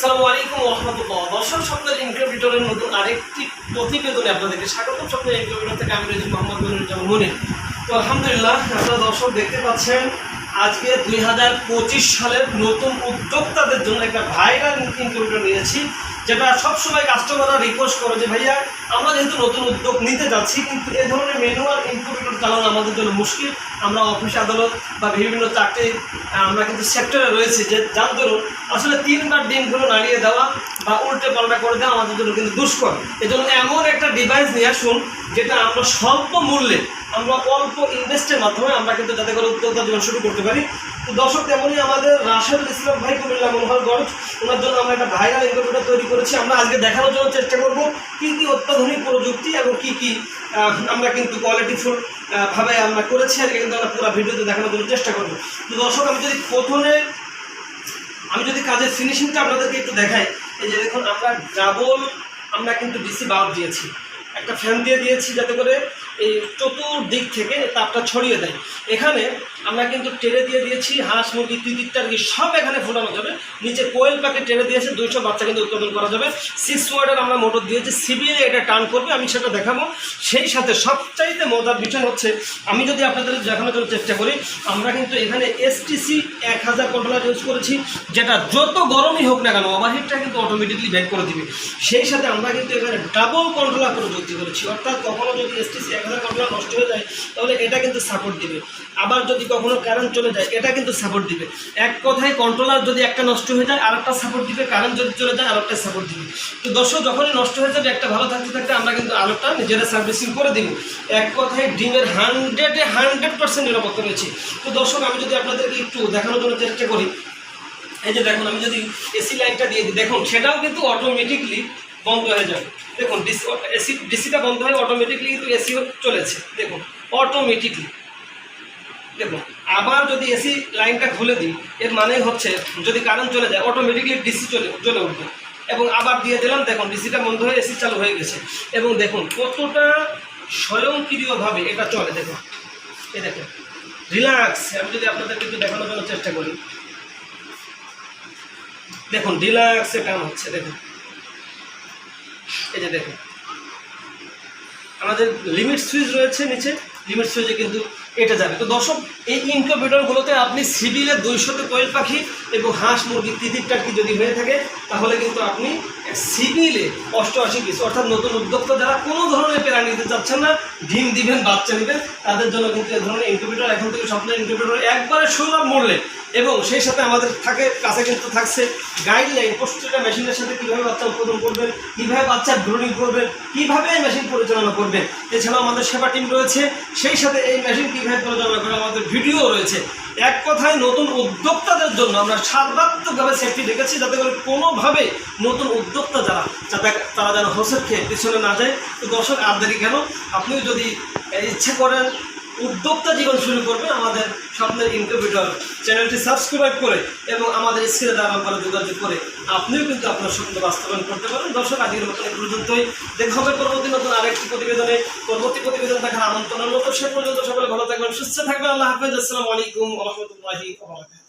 আসসালামু আলাইকুম ওয়া রাহমাতুল্লাহ। দর্শক স্বপ্নের ইনকিউবেটরের নতুন আরেকটি প্রতিবেদনে আপনাদেরকে স্বাগতম। স্বপ্নের ইনকিউবেটর থেকে আমি রয়েছি মোহাম্মদ মনিরুজ্জামান মনির। তো আলহামদুলিল্লাহ, আপনারা দর্শক দেখতে পাচ্ছেন আজকে 2025 সালের নতুন উদ্যোক্তাদের জন্য একটা ভাইরাল ইনকিউবেটর নিয়েছি, যেটা সবসময় কাস্টমাররা রিকোয়েস্ট করে যে ভাইয়া আমরা যেহেতু নতুন উদ্যোগ নিতে যাচ্ছি, কিন্তু এ ধরনের ম্যানুয়াল ইনকিউবেটর চালানো আমাদের জন্য মুশকিল। আমরা অফিস আদালত বা বিভিন্ন চাকরি আমরা কিন্তু সেক্টরে রয়েছে, যে যার দরুন আসলে 3বার ডিমগুলো নাড়িয়ে দেওয়া বা উল্টে পাল্টা করে দেওয়া আমাদের জন্য কিন্তু দুষ্কর। এজন্য এমন একটা ডিভাইস নিয়ে আসুন যেটা আমরা স্বল্প মূল্যে, আমরা অল্প ইনভেস্টের মাধ্যমে আমরা কিন্তু যাতে করে উদ্যোক্তা জীবন শুরু করতে পারি। তো দর্শক, তেমনই আমাদের রাশেদুল ইসলাম ভাই কুমিল্লা মনোহরগঞ্জ, ওনার জন্য আমরা একটা ভাইরাল ইনকিউবেটর তৈরি করেছি। আমরা আজকে দেখানোর জন্য চেষ্টা করব কী কী অত্যাধুনিক প্রযুক্তি এবং কী কী আমরা কিন্তু কোয়ালিটিফুল ভাবে আমরা করেছি, আজকে কিন্তু আমরা পুরো ভিডিওতে দেখানোর জন্য চেষ্টা করবো। তো দর্শক, আমি যদি কাজের ফিনিশিংটা আপনাদেরকে একটু দেখাই, এই যে দেখুন আমরা কিন্তু ডিসি বাল্ব দিয়েছি, একটা ফ্যান দিয়েছি যাতে করে এই চতুর্দিক থেকে তাপটা ছড়িয়ে দেয়। এখানে আমরা কিন্তু টেরে দিয়েছি হাঁস মুরগি তিতিরটার্কি সব এখানে ফোটানো যাবে। নিচে কোয়েল পাকে টেরে দিয়েছে, 200 বাচ্চা কিন্তু উৎপাদন করা যাবে। 6 ওয়াটের আমরা মোটর দিয়েছি, সিবিএল এটা টার্ন করবে, আমি সেটা দেখাবো। সেই সাথে সবচাইতে মজার বিষয় হচ্ছে, আমি যদি আপনাদের দেখানোর জন্য চেষ্টা করি, আমরা কিন্তু এখানে এসটিসি 1000 কন্ট্রোলার ইউজ করেছি, যেটা যত গরমই হোক না কেন ওভারহিটটা কিন্তু অটোমেটিকলি ব্যাক করে দিবে। সেই সাথে আমরা কিন্তু এখানে ডাবল কন্ট্রোলার প্রযুক্তি করেছি, অর্থাৎ কখনো যদি এসটিসি 1000 কন্ট্রোলার নষ্ট হয়ে যায় তাহলে এটা কিন্তু সাপোর্ট দিবে, আবার যদি কখনো কারেন্ট চলে যায় এটা কিন্তু সাপোর্ট দিবে। এক কথায় কন্ট্রোলার যদি একটা নষ্ট হয়ে যায় আরেকটা সাপোর্ট দিবে, কারেন্ট যদি চলে যায় আরেকটা সাপোর্ট দিবে। তো দর্শক, যখনই নষ্ট হয়ে যাবে একটা ভালো থাকতে আমরা কিন্তু আরেকটা নিজেরা সার্ভিসিং করে দিব। এক কথায় ডিমের 100% নিরাপত্তা রয়েছে। তো দর্শক, আমি যদি আপনাদেরকে একটু দেখানোর জন্য চেষ্টা করি, এই যে দেখুন, আমি যদি এসি লাইনটা দিয়ে দিই, দেখুন সেটাও কিন্তু অটোমেটিকলি বন্ধ হয়ে যাবে। দেখুন ডিসিটা বন্ধ হয়ে অটোমেটিকলি কিন্তু এসিও চলেছে, দেখুন অটোমেটিকলি। দেখুন, আবার যদি এসি লাইনটা খুলে দিই, এর মানে হচ্ছে যদি কারেন্ট চলে যায় অটোমেটিকলি ডিসি চলে উঠবে। এবং আবার দিয়ে দিলাম, দেখুন ডিসিটা বন্ধ হয়ে এসি চালু হয়ে গেছে। এবং দেখুন কতটা স্বয়ংক্রিয়ভাবে এটা চলে। দেখুন, এই দেখুন রিল্যাক্স। আমি যদি আপনাদেরকে একটু দেখানোর জন্য চেষ্টা করি, দেখুন রিল্যাক্সে কাম হচ্ছে। দেখুন এই যে দেখুন, আমাদের লিমিট সুইচ রয়েছে নিচে, লিমিট সুইচে কিন্তু এটা যাবে। তো দর্শক, এই ইনকিউবেটরগুলোতে আপনি সিবিএলের 200 কোয়েল পাখি এবং হাঁস মুরগি তিতিরটার্কি যদি হয়ে থাকে, তাহলে কিন্তু আপনি সিবিএলে 88 পিস, অর্থাৎ নতুন উদ্যোক্তা যারা কোনো ধরনের প্ল্যান নিতে চাচ্ছেন না, ডিম দিবেন বাচ্চা নেবেন, তাদের জন্য কিন্তু এই ধরনের ইনকিউবেটর এখন থেকে স্বপ্নের ইনকিউবেটর একবারে সুলভ মূল্যে। এবং সেই সাথে আমাদের কাছে কিন্তু থাকছে গাইডলাইন, প্রত্যেকটা মেশিনের সাথে কীভাবে বাচ্চা উৎপাদন করবেন, কীভাবে বাচ্চার গ্রোনিং করবেন, কীভাবে এই মেশিন পরিচালনা করবেন। এছাড়াও আমাদের সেবা টিম রয়েছে, সেই সাথে এই মেশিন কীভাবে পরিচালনা করে আমাদের ভিডিও রয়েছে। এক কথায় নতুন উদ্যোক্তাদের জন্য আমরা সর্বাত্মকভাবে সেফটি রেখেছি, যাতে করে কোনোভাবে নতুন উদ্যোক্তা তারা যেন হোসের খেয়ে পিছনে না যায়। তো দর্শক, আর দেরি কেন, আপনিও যদি ইচ্ছে করেন উদ্যোক্তা জীবন শুরু করবে, আমাদের স্বপ্নের ইনকিউবেটর চ্যানেলটি সাবস্ক্রাইব করে এবং আমাদের স্ক্রিনে দেওয়া নাম্বারে যোগাযোগ করে আপনিও কিন্তু আপনার স্বপ্ন বাস্তবায়ন করতে পারেন। দর্শক, আজকের মতো এই পর্যন্তই। দেখা হবে পরবর্তী নতুন আরেকটি প্রতিবেদনে। পরবর্তী প্রতিবেদন দেখার আমন্ত্রণ রইল। সে পর্যন্ত সকলে ভালো থাকবেন, সুস্থ থাকবেন। আল্লাহ হাফেজ। আসসালামু আলাইকুম ওয়া রাহমাতুল্লাহি ওয়া বারাকাতুহু।